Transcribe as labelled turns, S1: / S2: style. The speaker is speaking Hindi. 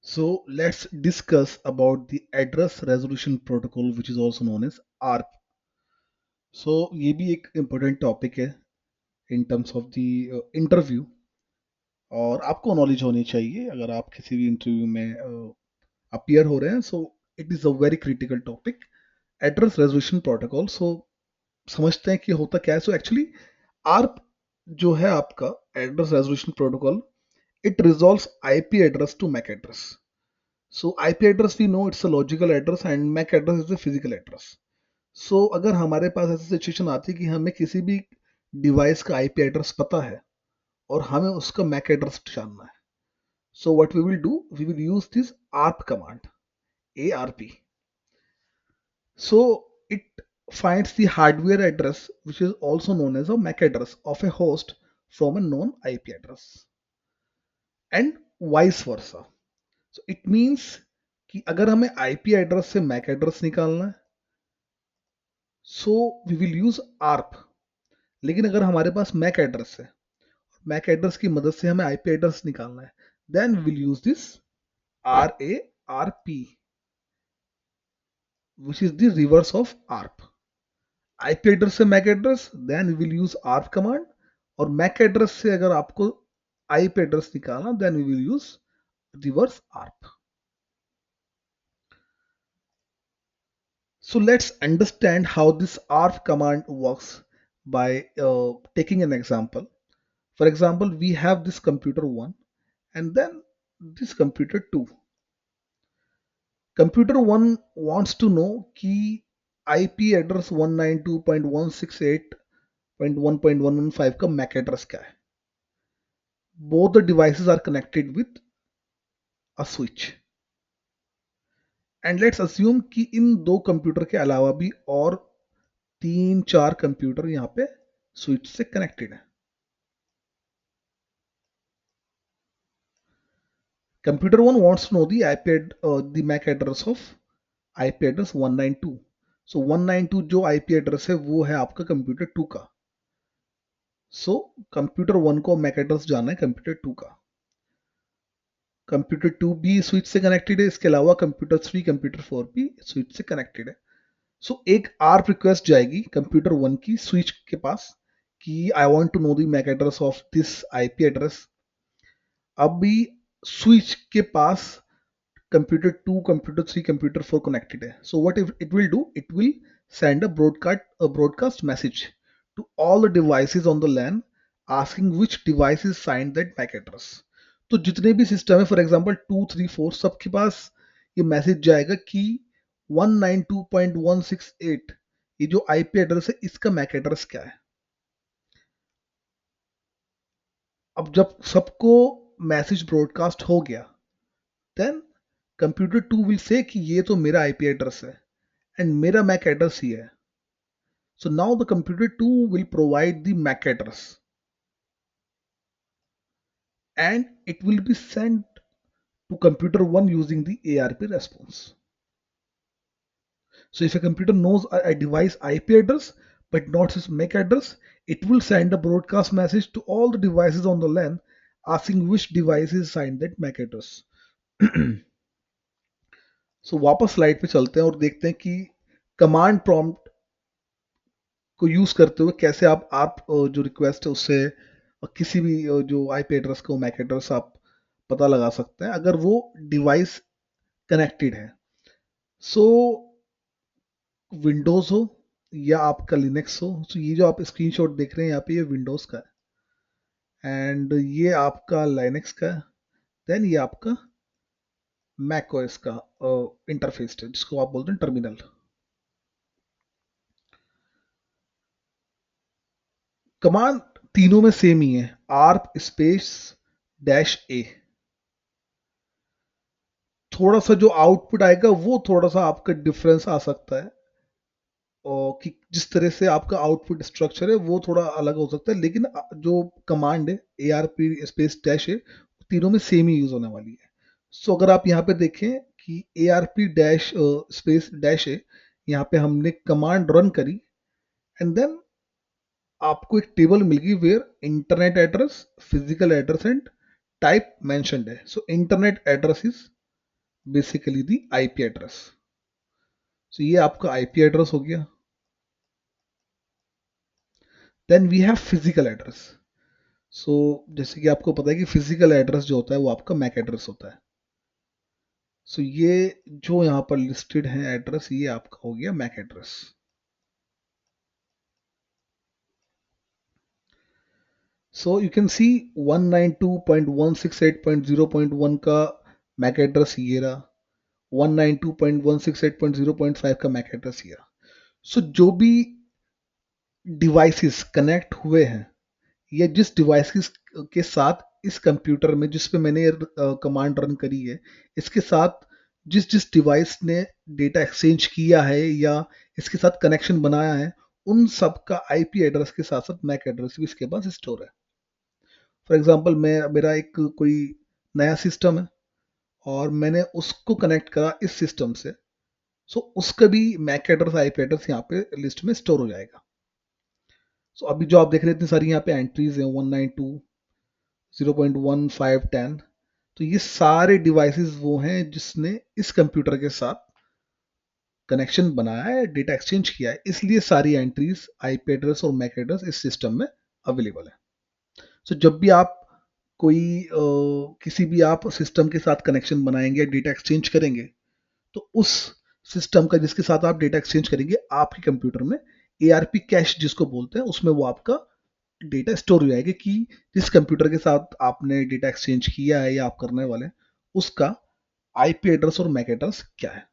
S1: So let's discuss about the address resolution protocol, which is also known as ARP. So ये भी एक important topic है in terms of the interview, और आपको नॉलेज होनी चाहिए अगर आप किसी भी इंटरव्यू में अपीयर हो रहे हैं. So it is a very critical topic, address resolution protocol. So समझते हैं कि होता क्या है. सो एक्चुअली आर्प जो है आपका address resolution protocol, it resolves IP address to MAC address. So IP address we know it's a logical address and MAC address is a physical address. So अगर हमारे पास ऐसी सिचुएशन आती है कि हमें किसी भी डिवाइस का IP एड्रेस पता है और हमें उसका MAC एड्रेस जानना है, so what we will do, we will use this ARP command, ARP. So it finds the hardware address which is also known as a MAC address of a host from a known IP address and vice versa. So it means कि अगर हमें IP एड्रेस से MAC एड्रेस निकालना है, so we will use ARP. लेकिन अगर हमारे पास मैक एड्रेस है, मैक एड्रेस की मदद से हमें आईपी एड्रेस निकालना है, then will use this R A R P, which is the reverse of ARP. IP address से MAC address, then will use ARP command. और मैक एड्रेस से अगर आपको आईपी एड्रेस निकालना, then we will use reverse ARP. So let's understand how this ARP command works by taking an example. For example, we have this computer 1 and then this computer 2. Computer 1 wants to know key IP address 192.168.1.115 का MAC address क्या है. Both the devices are connected with a switch. And let's assume कि इन दो कंप्यूटर के अलावा भी और 3-4 कंप्यूटर यहाँ पे स्विच से कनेक्टेड है. Computer 1 wants to know the MAC address of IP address 192. So 192 जो IP address है वो है आपका कंप्यूटर 2 का. So कंप्यूटर 1 को MAC address जाना है कंप्यूटर 2 का. कंप्यूटर 2 भी स्विच से कनेक्टेड है, इसके अलावा कंप्यूटर 3 कंप्यूटर 4 भी स्विच से कनेक्टेड है. सो एक आर्प रिक्वेस्ट जाएगी कंप्यूटर 1 की स्विच के पास कि I want to know the MAC address of this IP address. अभी स्विच के पास कंप्यूटर 2 कंप्यूटर 3 कंप्यूटर 4 कनेक्टेड है. So what it will do, it will send a broadcast message to all the devices on the LAN asking which devices signed that MAC address. तो जितने भी सिस्टम है, फॉर एग्जांपल 2 3 4, सबके पास ये मैसेज जाएगा कि 192.168 ये जो आईपी एड्रेस है इसका मैक एड्रेस क्या है. अब जब सबको मैसेज ब्रॉडकास्ट हो गया, देन कंप्यूटर 2 विल से कि ये तो मेरा आईपी एड्रेस है एंड मेरा मैक एड्रेस ही है. So now the computer 2 will provide the MAC address and it will be sent to computer 1 using the ARP response. So if a computer knows a device IP address but not its MAC address, it will send a broadcast message to all the devices on the LAN asking which devices signed that MAC address. So वापस स्लाइड पे चलते हैं और देखते हैं कि कमांड प्रॉम्प्ट को यूज करते हुए कैसे आप जो रिक्वेस्ट है उससे किसी भी जो आईपी एड्रेस को मैक एड्रेस आप पता लगा सकते हैं अगर वो डिवाइस कनेक्टेड है. सो विंडोज हो या आपका लिनक्स हो. सो ये जो आप स्क्रीनशॉट देख रहे हैं यहाँ पे, ये विंडोज का है एंड ये आपका लाइनक्स का है, देन ये आपका मैक ओएस का इंटरफेस है जिसको आप बोलते हैं टर्मिनल. कमांड तीनों में सेम ही है, आर्प स्पेस डैश ए. थोड़ा सा जो आउटपुट आएगा वो थोड़ा सा आपका डिफरेंस आ सकता है, और कि जिस तरह से आपका आउटपुट स्ट्रक्चर है वो थोड़ा अलग हो सकता है, लेकिन जो कमांड है ए आर पी स्पेस डैश है तीनों में सेम ही यूज होने वाली है. सो अगर आप यहाँ पे देखें कि A R P dash space dash है, यहाँ पे हमने कमांड रन करी एंड देन आपको एक टेबल मिल गई where internet address, physical address and type mentioned है. So internet address is basically the IP address. तो ये आपका आईपी एड्रेस हो गया। Then we have physical address. So जैसे कि आपको पता है कि फिजिकल एड्रेस जो होता है वो आपका मैक एड्रेस होता है। सो ये जो यहाँ पर लिस्टेड है एड्रेस, ये आपका हो गया MAC address. So you can see 192.168.0.1 का मैक एड्रेस ये रहा, 192.168.0.5 का मैक एड्रेस ये रहा। सो जो भी डिवाइसेस कनेक्ट हुए हैं, या जिस डिवाइस के साथ इस कंप्यूटर में जिस पे मैंने कमांड रन करी है, इसके साथ जिस जिस डिवाइस ने डेटा एक्सचेंज किया है या इसके साथ कनेक्शन बनाया है, उन सब का आईपी एड्रेस के साथ साथ मैक एड्रेस भी इसके पास स्टोर है। फॉर एग्जांपल मैं मेरा एक कोई नया सिस्टम है और मैंने उसको कनेक्ट करा इस सिस्टम से, सो उसका भी मैक एड्रेस आईपी एड्रेस यहाँ पे लिस्ट में स्टोर हो जाएगा। सो अभी जो आप देख रहे हैं इतनी सारी यहाँ पे एंट्रीज हैं, 192, 0.1510, तो ये सारे डिवाइसेस वो हैं जिसने इस कंप्यूटर के साथ कनेक्शन बनाया है, डेटा एक्सचेंज किया है, इसलिए सारी एंट्रीज आईपी एड्रेस और मैक एड्रेस इस सिस्टम में अवेलेबल है। सो जब भी आप कोई किसी भी आप सिस्टम के साथ कनेक्शन बनाएंगे या डेटा एक्सचेंज करेंगे, तो उस सिस्टम का जिसके साथ आप डेटा एक्सचेंज करेंगे आपके कंप्यूटर में एआरपी कैश जिसको बोलते हैं, उसमें वो आपका डेटा स्टोर हो जाएगा कि जिस कंप्यूटर के साथ आपने डेटा एक्सचेंज किया है या आप करने वाले हैं, उसका आईपी एड्रेस और मैक एड्रेस क्या है।